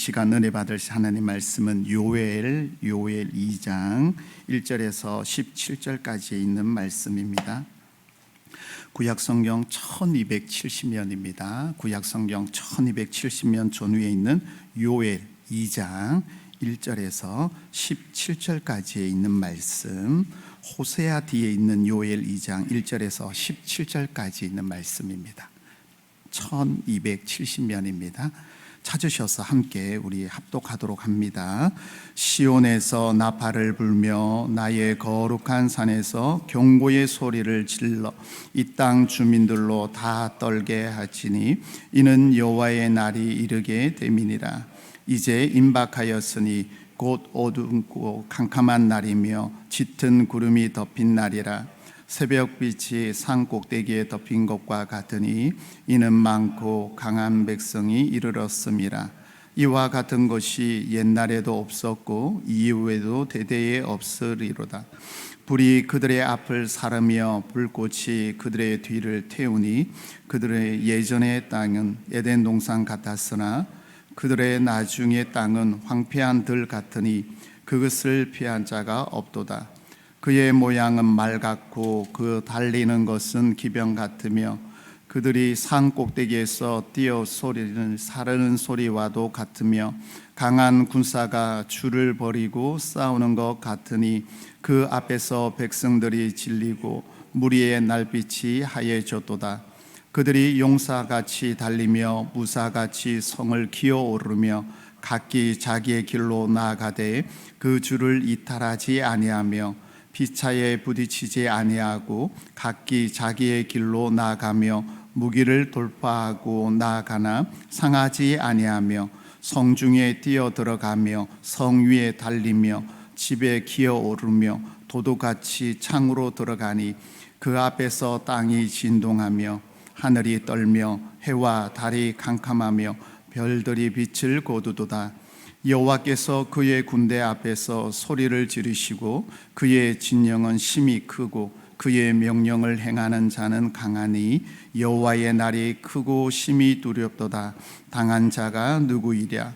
시간 은혜 받을 하나님 말씀은 요엘 2장 1절에서 17절까지에 있는 말씀입니다. 구약성경 1270면입니다. 구약성경 1270면 전후에 있는 요엘 2장 1절에서 17절까지에 있는 말씀, 호세아 뒤에 있는 요엘 2장 1절에서 17절까지 있는 말씀입니다. 1270면입니다. 찾으셔서 함께 우리 합독하도록 합니다. 시온에서 나팔을 불며 나의 거룩한 산에서 경고의 소리를 질러 이 땅 주민들로 다 떨게 하지니 이는 여호와의 날이 이르게 됨이니라. 이제 임박하였으니 곧 어둡고 캄캄한 날이며 짙은 구름이 덮인 날이라. 새벽빛이 산 꼭대기에 덮인 것과 같으니 이는 많고 강한 백성이 이르렀음이라. 이와 같은 것이 옛날에도 없었고 이후에도 대대에 없으리로다. 불이 그들의 앞을 사르며 불꽃이 그들의 뒤를 태우니 그들의 예전의 땅은 에덴 동산 같았으나 그들의 나중의 땅은 황폐한 들 같으니 그것을 피한 자가 없도다. 그의 모양은 말 같고 그 달리는 것은 기병 같으며 그들이 산 꼭대기에서 뛰어 소리는 사르는 소리와도 같으며 강한 군사가 줄을 벌이고 싸우는 것 같으니 그 앞에서 백성들이 질리고 무리의 날빛이 하얘졌도다. 그들이 용사같이 달리며 무사같이 성을 기어오르며 각기 자기의 길로 나아가되 그 줄을 이탈하지 아니하며 피차에 부딪히지 아니하고 각기 자기의 길로 나아가며 무기를 돌파하고 나아가나 상하지 아니하며 성중에 뛰어 들어가며 성 위에 달리며 집에 기어오르며 도둑같이 창으로 들어가니 그 앞에서 땅이 진동하며 하늘이 떨며 해와 달이 캄캄하며 별들이 빛을 거두도다. 여호와께서 그의 군대 앞에서 소리를 지르시고 그의 진영은 심히 크고 그의 명령을 행하는 자는 강하니 여호와의 날이 크고 심히 두렵도다. 당한 자가 누구이랴?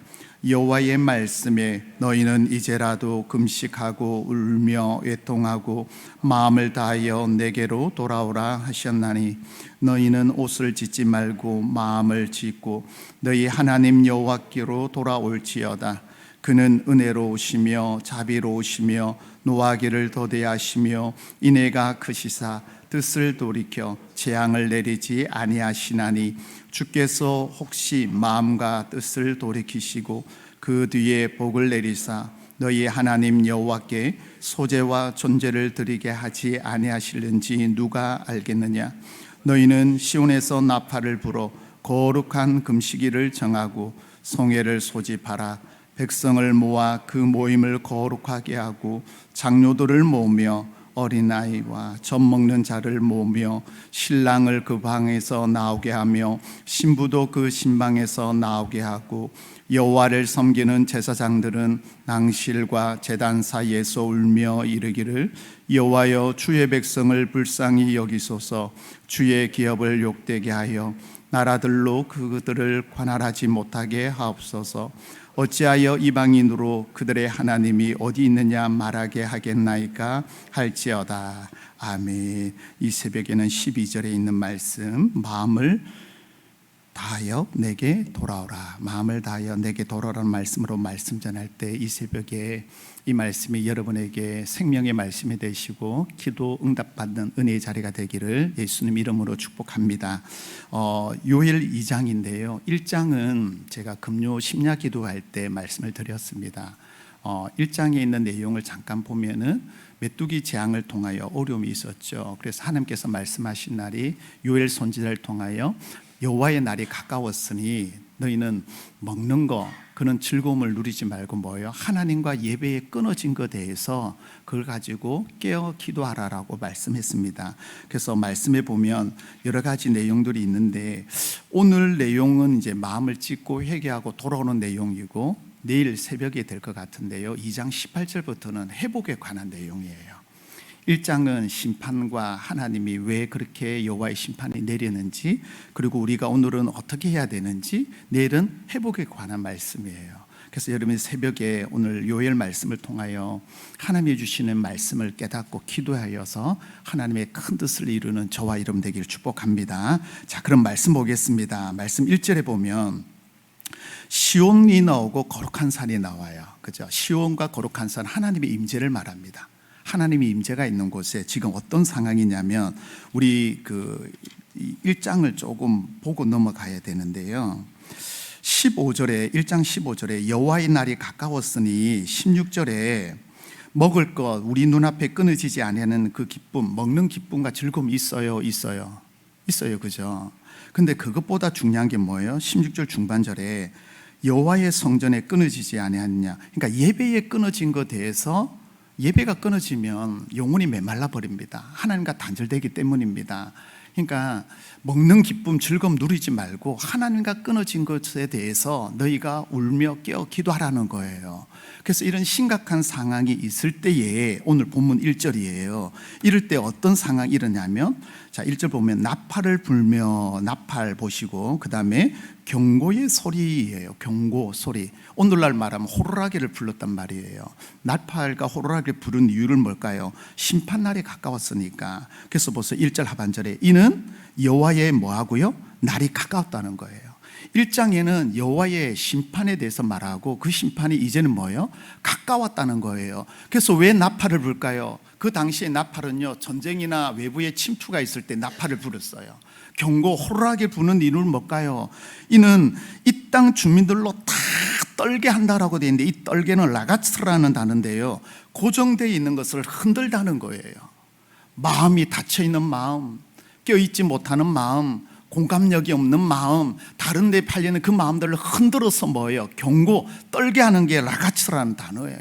여호와의 말씀에 너희는 이제라도 금식하고 울며 애통하고 마음을 다하여 내게로 돌아오라 하셨나니 너희는 옷을 찢지 말고 마음을 찢고 너희 하나님 여호와께로 돌아올지어다. 그는 은혜로우시며 자비로우시며 노하기를 더디하시며 인애가 크시사 뜻을 돌이켜 재앙을 내리지 아니하시나니 주께서 혹시 마음과 뜻을 돌이키시고 그 뒤에 복을 내리사 너희 하나님 여호와께 소제와 존재를 드리게 하지 아니하실는지 누가 알겠느냐? 너희는 시온에서 나팔을 불어 거룩한 금식일을 정하고 송해를 소집하라. 백성을 모아 그 모임을 거룩하게 하고 장로들을 모으며 어린아이와 젖 먹는 자를 모으며 신랑을 그 방에서 나오게 하며 신부도 그 신방에서 나오게 하고 여호와를 섬기는 제사장들은 낭실과 제단 사이에서 울며 이르기를 여호와여 주의 백성을 불쌍히 여기소서. 주의 기업을 욕되게 하여 나라들로 그들을 관할하지 못하게 하옵소서. 어찌하여 이방인으로 그들의 하나님이 어디 있느냐 말하게 하겠나이까 할지어다. 아멘. 이 새벽에는 12절에 있는 말씀, 마음을 다하여 내게 돌아오라, 마음을 다하여 내게 돌아오라는 말씀으로 말씀 전할 때 이 새벽에 이 말씀이 여러분에게 생명의 말씀이 되시고 기도 응답받는 은혜의 자리가 되기를 예수님 이름으로 축복합니다. 요엘 2장인데요 1장은 제가 금요 심야 기도할 때 말씀을 드렸습니다. 1장에 있는 내용을 잠깐 보면은 메뚜기 재앙을 통하여 어려움이 있었죠. 그래서 하나님께서 말씀하신 날이 요엘 선지자를 통하여 여호와의 날이 가까웠으니 너희는 먹는 거 그런 즐거움을 누리지 말고 뭐예요? 하나님과 예배에 끊어진 것에 대해서 그걸 가지고 깨어 기도하라라고 말씀했습니다. 그래서 말씀에 보면 여러 가지 내용들이 있는데 오늘 내용은 이제 마음을 찢고 회개하고 돌아오는 내용이고 내일 새벽에 될 것 같은데요 2장 18절부터는 회복에 관한 내용이에요. 1장은 심판과 하나님이 왜 그렇게 여호와의 심판이 내리는지, 그리고 우리가 오늘은 어떻게 해야 되는지, 내일은 회복에 관한 말씀이에요. 그래서 여러분이 새벽에 오늘 요엘 말씀을 통하여 하나님이 주시는 말씀을 깨닫고 기도하여서 하나님의 큰 뜻을 이루는 저와 여러분 되기를 축복합니다. 자, 그럼 말씀 보겠습니다. 말씀 1절에 보면 시온이 나오고 거룩한 산이 나와요. 그죠? 시온과 거룩한 산, 하나님의 임재를 말합니다. 하나님의 임재가 있는 곳에 지금 어떤 상황이냐면 우리 그 1장을 조금 보고 넘어가야 되는데요. 1장 15절에 여호와의 날이 가까웠으니 16절에 먹을 것 우리 눈앞에 끊어지지 아니하는 그 기쁨, 먹는 기쁨과 즐거움이 있어요. 그죠? 근데 그것보다 중요한 게 뭐예요? 16절 중반절에 여호와의 성전에 끊어지지 아니하느냐. 그러니까 예배에 끊어진 것에 대해서 예배가 끊어지면 영혼이 메말라 버립니다. 하나님과 단절되기 때문입니다. 그러니까 먹는 기쁨, 즐거움 누리지 말고 하나님과 끊어진 것에 대해서 너희가 울며 깨어 기도하라는 거예요. 그래서 이런 심각한 상황이 있을 때에 오늘 본문 1절이에요. 이럴 때 어떤 상황이 일어나냐면, 자, 1절 보면 나팔을 불며, 나팔 보시고 그 다음에 경고의 소리예요. 경고 소리. 오늘날 말하면 호루라기를 불렀단 말이에요. 나팔과 호루라기를 부른 이유는 뭘까요? 심판날이 가까웠으니까. 그래서 벌써 1절 하반절에 이는 여호와의 뭐하고요? 날이 가까웠다는 거예요. 1장에는 여호와의 심판에 대해서 말하고 그 심판이 이제는 뭐예요? 가까웠다는 거예요. 그래서 왜 나팔을 불까요? 그 당시에 나팔은요, 전쟁이나 외부의 침투가 있을 때 나팔을 불었어요. 경고, 호루라기 부는 이유는 뭘까요? 이는 이 땅 주민들로 다 떨게 한다라고 되어 있는데, 이 떨게는 라가츠라는 단어인데요, 고정되어 있는 것을 흔들다는 거예요. 마음이 닫혀있는 마음, 껴있지 못하는 마음, 공감력이 없는 마음, 다른 데 팔리는 그 마음들을 흔들어서 뭐예요? 경고, 떨게 하는 게 라가츠라는 단어예요.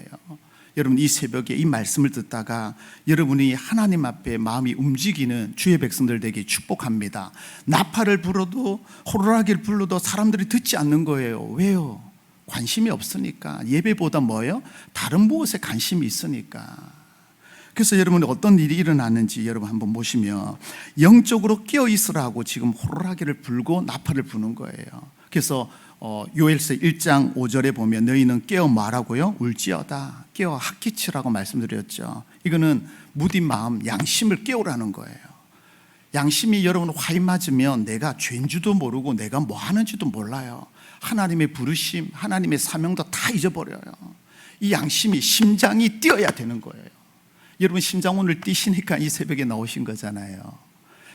여러분, 이 새벽에 이 말씀을 듣다가 여러분이 하나님 앞에 마음이 움직이는 주의 백성들 되기 축복합니다. 나팔을 불어도 호루라기를 불러도 사람들이 듣지 않는 거예요. 왜요? 관심이 없으니까. 예배보다 뭐예요? 다른 무엇에 관심이 있으니까. 그래서 여러분이 어떤 일이 일어났는지 여러분 한번 보시면 영적으로 깨어 있으라고 지금 호루라기를 불고 나팔을 부는 거예요. 그래서 요엘서 1장 5절에 보면 너희는 깨어 말하고요, 울지어다. 깨어 학기치라고 말씀드렸죠. 이거는 무딘 마음, 양심을 깨우라는 거예요. 양심이 여러분 화이 맞으면 내가 죄인지도 모르고 내가 뭐 하는지도 몰라요. 하나님의 부르심, 하나님의 사명도 다 잊어버려요. 이 양심이, 심장이 뛰어야 되는 거예요. 여러분, 심장 오늘 뛰시니까 이 새벽에 나오신 거잖아요.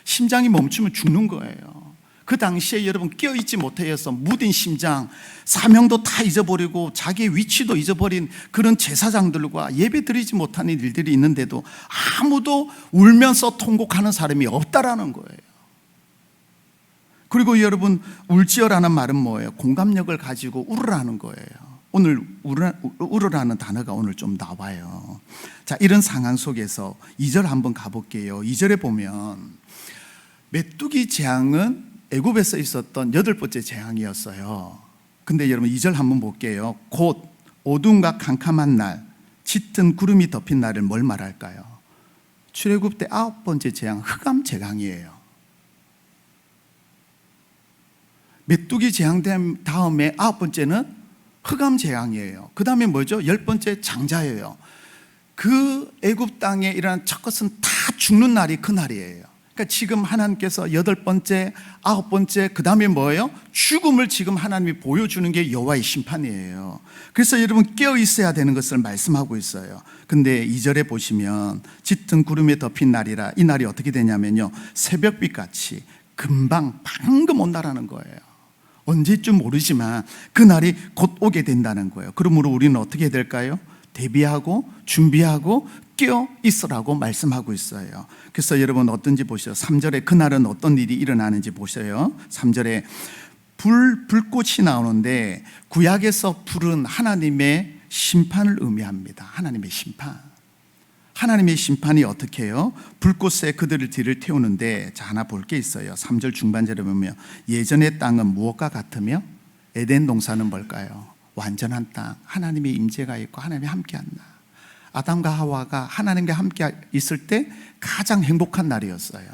심장이 멈추면 죽는 거예요. 그 당시에 여러분 깨어있지 못해서 무딘 심장, 사명도 다 잊어버리고 자기의 위치도 잊어버린 그런 제사장들과 예배 드리지 못하는 일들이 있는데도 아무도 울면서 통곡하는 사람이 없다라는 거예요. 그리고 여러분, 울지어라는 말은 뭐예요? 공감력을 가지고 울으라는 거예요. 오늘 울으라는 단어가 오늘 좀 나와요. 자, 이런 상황 속에서 2절 한번 가볼게요. 2절에 보면 메뚜기 재앙은 애굽에서 있었던 8번째 재앙이었어요. 근데 여러분 2절 한번 볼게요. 곧 어둠과 캄캄한 날, 짙은 구름이 덮인 날을 뭘 말할까요? 출애굽 때 9번째 재앙, 흑암 재앙이에요. 메뚜기 재앙 다음에 9번째는 흑암 재앙이에요. 그 다음에 뭐죠? 10번째 장자예요. 그 애굽 땅에 일어난 첫 것은 다 죽는 날이 그 날이에요. 그러니까 지금 하나님께서 8번째, 9번째, 그 다음에 뭐예요? 죽음을 지금 하나님이 보여주는 게 여호와의 심판이에요. 그래서 여러분 깨어 있어야 되는 것을 말씀하고 있어요. 근데 2절에 보시면 짙은 구름에 덮인 날이라, 이 날이 어떻게 되냐면요, 새벽빛 같이 금방 방금 온다라는 거예요. 언제쯤 모르지만 그 날이 곧 오게 된다는 거예요. 그러므로 우리는 어떻게 해야 될까요? 대비하고 준비하고 깨어 있으라고 말씀하고 있어요. 그래서 여러분 어떤지 보세요. 3절에 그날은 어떤 일이 일어나는지 보세요. 3절에 불꽃이 나오는데 구약에서 불은 하나님의 심판을 의미합니다. 하나님의 심판. 하나님의 심판이 어떻게 해요? 불꽃에 그들의 뒤를 태우는데, 자, 하나 볼 게 있어요. 3절 중반절에 보면 예전의 땅은 무엇과 같으며 에덴 동산은 뭘까요? 완전한 땅, 하나님의 임재가 있고 하나님이 함께한다. 아담과 하와가 하나님과 함께 있을 때 가장 행복한 날이었어요.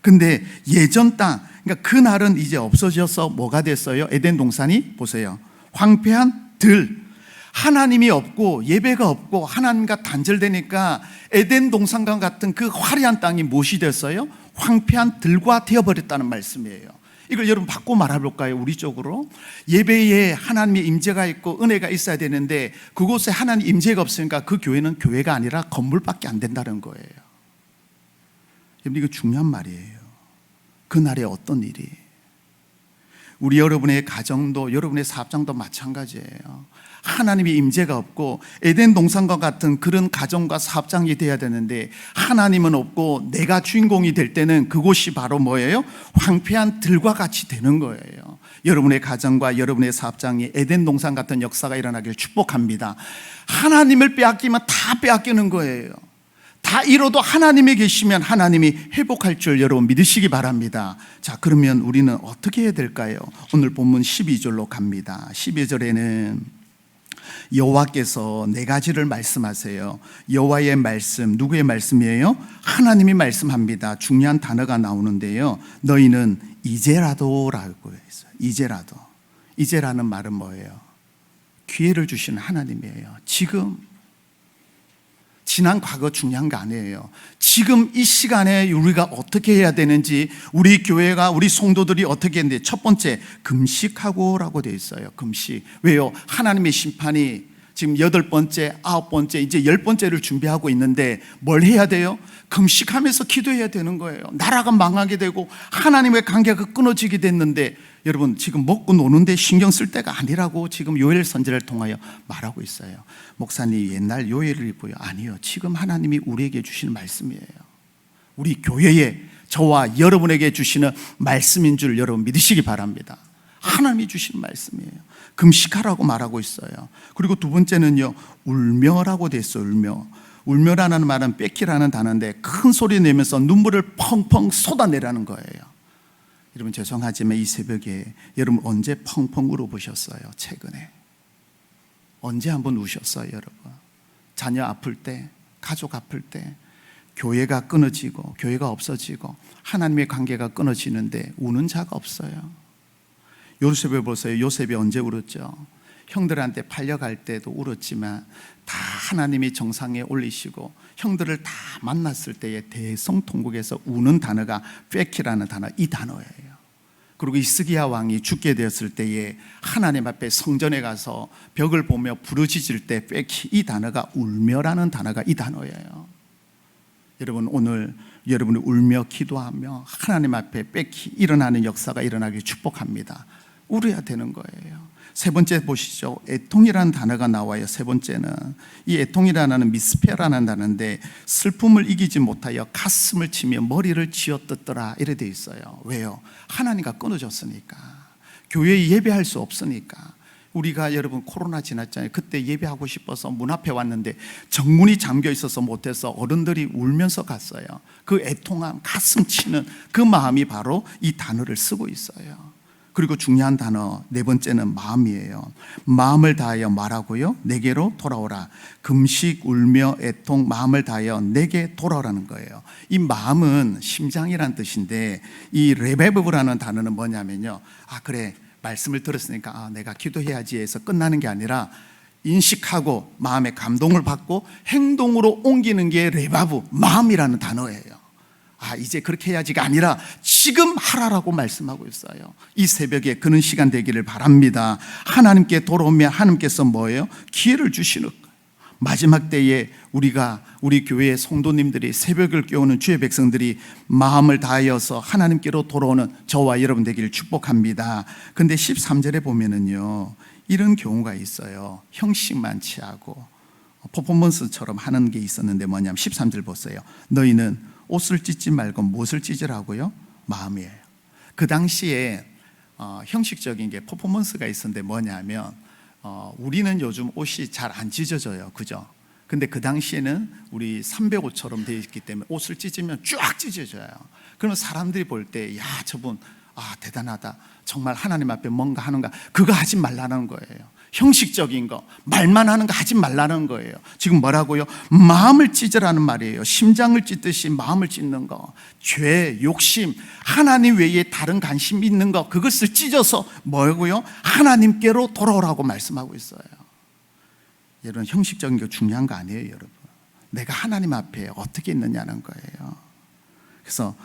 근데 예전 땅, 그러니까 그 날은 이제 없어져서 뭐가 됐어요? 에덴 동산이 보세요, 황폐한 들, 하나님이 없고 예배가 없고 하나님과 단절되니까 에덴 동산과 같은 그 화려한 땅이 무엇이 됐어요? 황폐한 들과 되어버렸다는 말씀이에요. 이걸 여러분 바꿔 말해볼까요? 우리 쪽으로 예배에 하나님의 임재가 있고 은혜가 있어야 되는데 그곳에 하나님 임재가 없으니까 그 교회는 교회가 아니라 건물밖에 안 된다는 거예요. 여러분, 이거 중요한 말이에요. 그날에 어떤 일이, 우리 여러분의 가정도 여러분의 사업장도 마찬가지예요. 하나님의 임재가 없고 에덴 동산과 같은 그런 가정과 사업장이 돼야 되는데 하나님은 없고 내가 주인공이 될 때는 그곳이 바로 뭐예요? 황폐한 들과 같이 되는 거예요. 여러분의 가정과 여러분의 사업장이 에덴 동산 같은 역사가 일어나길 축복합니다. 하나님을 빼앗기면 다 빼앗기는 거예요. 다 잃어도 하나님이 계시면 하나님이 회복할 줄 여러분 믿으시기 바랍니다. 자, 그러면 우리는 어떻게 해야 될까요? 오늘 본문 12절로 갑니다. 12절에는 여호와께서 네 가지를 말씀하세요. 여호와의 말씀, 누구의 말씀이에요? 하나님이 말씀합니다. 중요한 단어가 나오는데요, 너희는 이제라도 라고 했어요. 이제라도. 이제라는 말은 뭐예요? 기회를 주시는 하나님이에요. 지금, 지난 과거 중요한 거 아니에요. 지금 이 시간에 우리가 어떻게 해야 되는지, 우리 교회가, 우리 성도들이 어떻게 했는데, 첫 번째 금식하고 라고 되어 있어요. 금식. 왜요? 하나님의 심판이 지금 8번째, 9번째, 이제 10번째를 준비하고 있는데 뭘 해야 돼요? 금식하면서 기도해야 되는 거예요. 나라가 망하게 되고 하나님의 관계가 끊어지게 됐는데, 여러분 지금 먹고 노는데 신경 쓸 때가 아니라고 지금 요엘 선지자를 통하여 말하고 있어요. 목사님 옛날 요엘을 입어요. 아니요, 지금 하나님이 우리에게 주시는 말씀이에요. 우리 교회에, 저와 여러분에게 주시는 말씀인 줄 여러분 믿으시기 바랍니다. 하나님이 주시는 말씀이에요. 금식하라고 말하고 있어요. 그리고 두 번째는요, 울며라고 돼 있어요. 울며. 울며라는 말은 뺏기라는 단어인데 큰 소리 내면서 눈물을 펑펑 쏟아내라는 거예요. 여러분 죄송하지만 이 새벽에 여러분 언제 펑펑 울어보셨어요? 최근에 언제 한번 우셨어요? 여러분, 자녀 아플 때, 가족 아플 때, 교회가 끊어지고 교회가 없어지고 하나님의 관계가 끊어지는데 우는 자가 없어요. 요셉을 보세요. 요셉이 언제 울었죠? 형들한테 팔려갈 때도 울었지만 다 하나님이 정상에 올리시고 형들을 다 만났을 때에 대성통곡에서 우는 단어가 페키라는 단어, 이 단어예요. 그리고 히스기야 왕이 죽게 되었을 때에 하나님 앞에 성전에 가서 벽을 보며 부르짖을 때 페키, 이 단어가 울며라는 단어가 이 단어예요. 여러분 오늘 여러분이 울며 기도하며 하나님 앞에 페키 일어나는 역사가 일어나길 축복합니다. 울어야 되는 거예요. 세 번째 보시죠. 애통이라는 단어가 나와요. 세 번째는 이 애통이라는 미스페라는 단어인데 슬픔을 이기지 못하여 가슴을 치며 머리를 쥐어뜯더라 이래 돼 있어요. 왜요? 하나님과 끊어졌으니까, 교회에 예배할 수 없으니까. 우리가 여러분 코로나 지났잖아요. 그때 예배하고 싶어서 문 앞에 왔는데 정문이 잠겨 있어서 못해서 어른들이 울면서 갔어요. 그 애통함, 가슴 치는 그 마음이 바로 이 단어를 쓰고 있어요. 그리고 중요한 단어 네 번째는 마음이에요. 마음을 다하여 말하고요, 내게로 돌아오라. 금식, 울며, 애통, 마음을 다하여 내게 돌아오라는 거예요. 이 마음은 심장이란 뜻인데 이 레베브라는 단어는 뭐냐면요, 아 그래 말씀을 들었으니까 내가 기도해야지 해서 끝나는 게 아니라 인식하고 마음의 감동을 받고 행동으로 옮기는 게 레바브, 마음이라는 단어예요. 이제 그렇게 해야지가 아니라 지금 하라라고 말씀하고 있어요. 이 새벽에 그런 시간 되기를 바랍니다. 하나님께 돌아오면 하나님께서 뭐예요? 기회를 주시는 거예요. 마지막 때에 우리 교회의 성도님들이, 새벽을 깨우는 주의 백성들이 마음을 다하여서 하나님께로 돌아오는 저와 여러분 되기를 축복합니다. 근데 13절에 보면은요, 이런 경우가 있어요. 형식만 취하고 퍼포먼스처럼 하는 게 있었는데 뭐냐면 13절 보세요. 너희는 옷을 찢지 말고 무엇을 찢으라고요? 마음이에요. 그 당시에 형식적인 게 퍼포먼스가 있었는데 뭐냐면 우리는 요즘 옷이 잘 안 찢어져요, 그죠? 근데 그 당시에는 우리 305처럼 되어 있기 때문에 옷을 찢으면 쫙 찢어져요. 그러면 사람들이 볼 때, 야 저분 대단하다, 정말 하나님 앞에 뭔가 하는가, 그거 하지 말라는 거예요. 형식적인 거, 말만 하는 거 하지 말라는 거예요. 지금 뭐라고요? 마음을 찢으라는 말이에요. 심장을 찢듯이 마음을 찢는 거, 죄, 욕심, 하나님 외에 다른 관심이 있는 거, 그것을 찢어서 뭐고요? 하나님께로 돌아오라고 말씀하고 있어요. 여러분 형식적인 게 중요한 거 아니에요, 여러분. 내가 하나님 앞에 어떻게 있느냐는 거예요. 그래서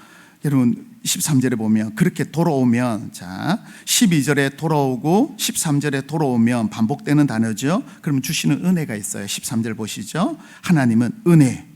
여러분 13절에 보면 그렇게 돌아오면, 자 12절에 돌아오고 13절에 돌아오면 반복되는 단어죠. 그러면 주시는 은혜가 있어요. 13절 보시죠. 하나님은 은혜,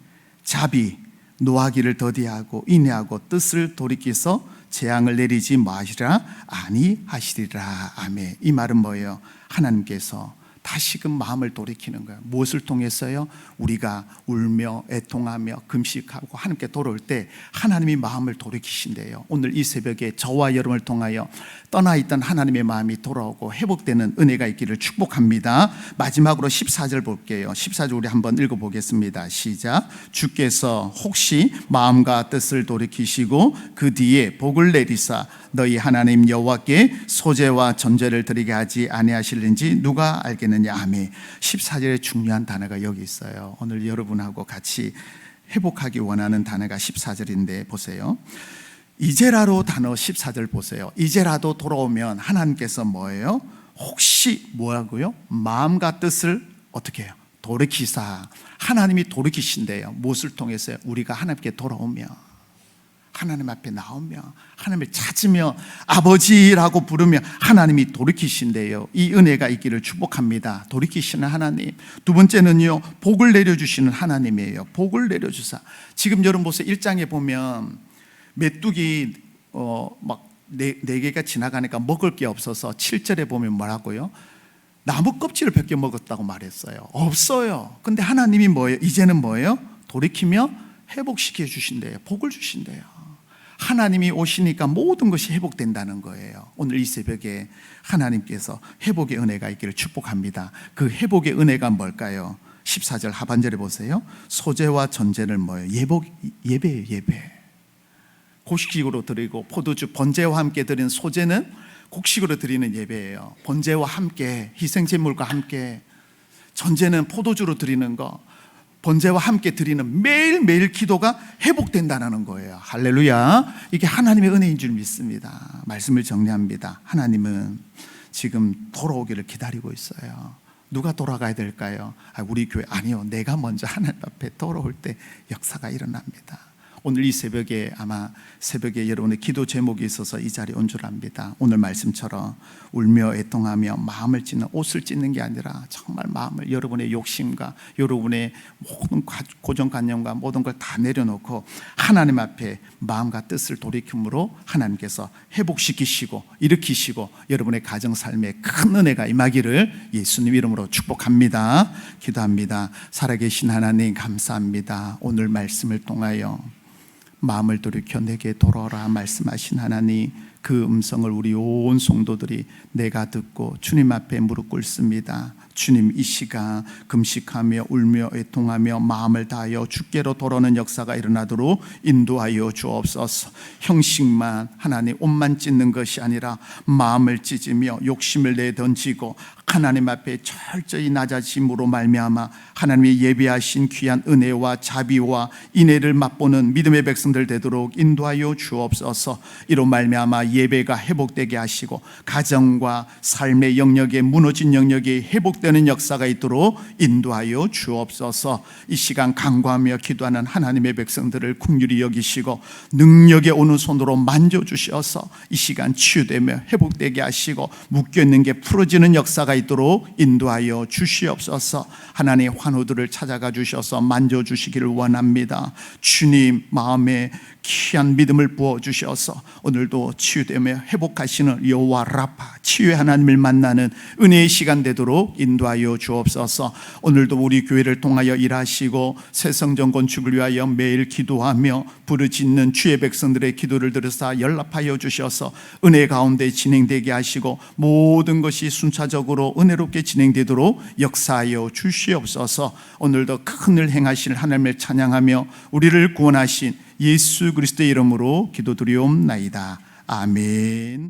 자비, 노하기를 더디하고 인내하고 뜻을 돌이켜서 재앙을 내리지 마시라 아니하시리라. 아멘. 이 말은 뭐예요? 하나님께서 다시금 마음을 돌이키는 거예요. 무엇을 통해서요? 우리가 울며 애통하며 금식하고 하나님께 돌아올 때 하나님이 마음을 돌이키신대요. 오늘 이 새벽에 저와 여러분을 통하여 떠나있던 하나님의 마음이 돌아오고 회복되는 은혜가 있기를 축복합니다. 마지막으로 14절 볼게요. 14절 우리 한번 읽어보겠습니다. 시작. 주께서 혹시 마음과 뜻을 돌이키시고 그 뒤에 복을 내리사 너희 하나님 여호와께 소제와 전제를 드리게 하지 아니하실는지 누가 알겠느냐. 아멘. 14절에 중요한 단어가 여기 있어요. 오늘 여러분하고 같이 회복하기 원하는 단어가 14절인데 보세요. 이제라도 단어 14절 보세요. 이제라도 돌아오면 하나님께서 뭐예요? 혹시 뭐하고요? 마음과 뜻을 어떻게 해요? 돌이키사. 하나님이 돌이키신대요. 무엇을 통해서요? 우리가 하나님께 돌아오면, 하나님 앞에 나오며 하나님을 찾으며 아버지라고 부르며 하나님이 돌이키신대요. 이 은혜가 있기를 축복합니다. 돌이키시는 하나님. 두 번째는요, 복을 내려주시는 하나님이에요. 복을 내려주사. 지금 여러분 보세요. 1장에 보면 메뚜기 막 네 개가 지나가니까 먹을 게 없어서 7절에 보면 뭐라고요? 나무 껍질을 벗겨 먹었다고 말했어요. 없어요. 근데 하나님이 뭐예요? 이제는 뭐예요? 돌이키며 회복시켜 주신대요. 복을 주신대요. 하나님이 오시니까 모든 것이 회복된다는 거예요. 오늘 이 새벽에 하나님께서 회복의 은혜가 있기를 축복합니다. 그 회복의 은혜가 뭘까요? 14절 하반절에 보세요. 소제와 전제를 뭐예요? 예배예요. 예배. 곡식으로 드리고 포도주 번제와 함께 드리는 소제는 곡식으로 드리는 예배예요. 번제와 함께, 희생제물과 함께. 전제는 포도주로 드리는 거, 번제와 함께 드리는 매일매일 기도가 회복된다는 거예요. 할렐루야. 이게 하나님의 은혜인 줄 믿습니다. 말씀을 정리합니다. 하나님은 지금 돌아오기를 기다리고 있어요. 누가 돌아가야 될까요? 우리 교회. 아니요, 내가 먼저 하나님 앞에 돌아올 때 역사가 일어납니다. 오늘 이 새벽에 아마 새벽에 여러분의 기도 제목이 있어서 이 자리에 온 줄 압니다. 오늘 말씀처럼 울며 애통하며 마음을 찢는, 옷을 찢는 게 아니라 정말 마음을, 여러분의 욕심과 여러분의 모든 고정관념과 모든 걸 다 내려놓고 하나님 앞에 마음과 뜻을 돌이킴으로 하나님께서 회복시키시고 일으키시고 여러분의 가정 삶에 큰 은혜가 임하기를 예수님 이름으로 축복합니다. 기도합니다. 살아계신 하나님 감사합니다. 오늘 말씀을 통하여 마음을 돌이켜 내게 돌아오라 말씀하신 하나님, 그 음성을 우리 온 성도들이 내가 듣고 주님 앞에 무릎 꿇습니다. 주님, 이 시간 금식하며 울며 애통하며 마음을 다하여 주께로 돌아오는 역사가 일어나도록 인도하여 주옵소서. 형식만, 하나님 옷만 찢는 것이 아니라 마음을 찢으며 욕심을 내던지고 하나님 앞에 철저히 낮아짐으로 말미암아 하나님이 예비하신 귀한 은혜와 자비와 인애를 맛보는 믿음의 백성들 되도록 인도하여 주옵소서. 이로 말미암아 예배가 회복되게 하시고 가정과 삶의 영역에 무너진 영역이 회복되는 역사가 있도록 인도하여 주옵소서. 이 시간 간구하며 기도하는 하나님의 백성들을 긍휼히 여기시고 능력의 오는 손으로 만져주셔서 이 시간 치유되며 회복되게 하시고 묶여있는 게 풀어지는 역사가 있도록 인도하여 주시옵소서. 하나님의 환우들을 찾아가 주셔서 만져주시기를 원합니다. 주님 마음에 귀한 믿음을 부어주셔서 오늘도 치유되며 회복하시는 여호와 라파, 치유의 하나님을 만나는 은혜의 시간 되도록 인도하여 주옵소서. 오늘도 우리 교회를 통하여 일하시고 새성전 건축을 위하여 매일 기도하며 부르짖는 주의 백성들의 기도를 들으사 연락하여 주셔서 은혜 가운데 진행되게 하시고 모든 것이 순차적으로 은혜롭게 진행되도록 역사하여 주시옵소서. 오늘도 큰 일 행하실 하나님을 찬양하며 우리를 구원하신 예수 그리스도의 이름으로 기도드리옵나이다. 아멘.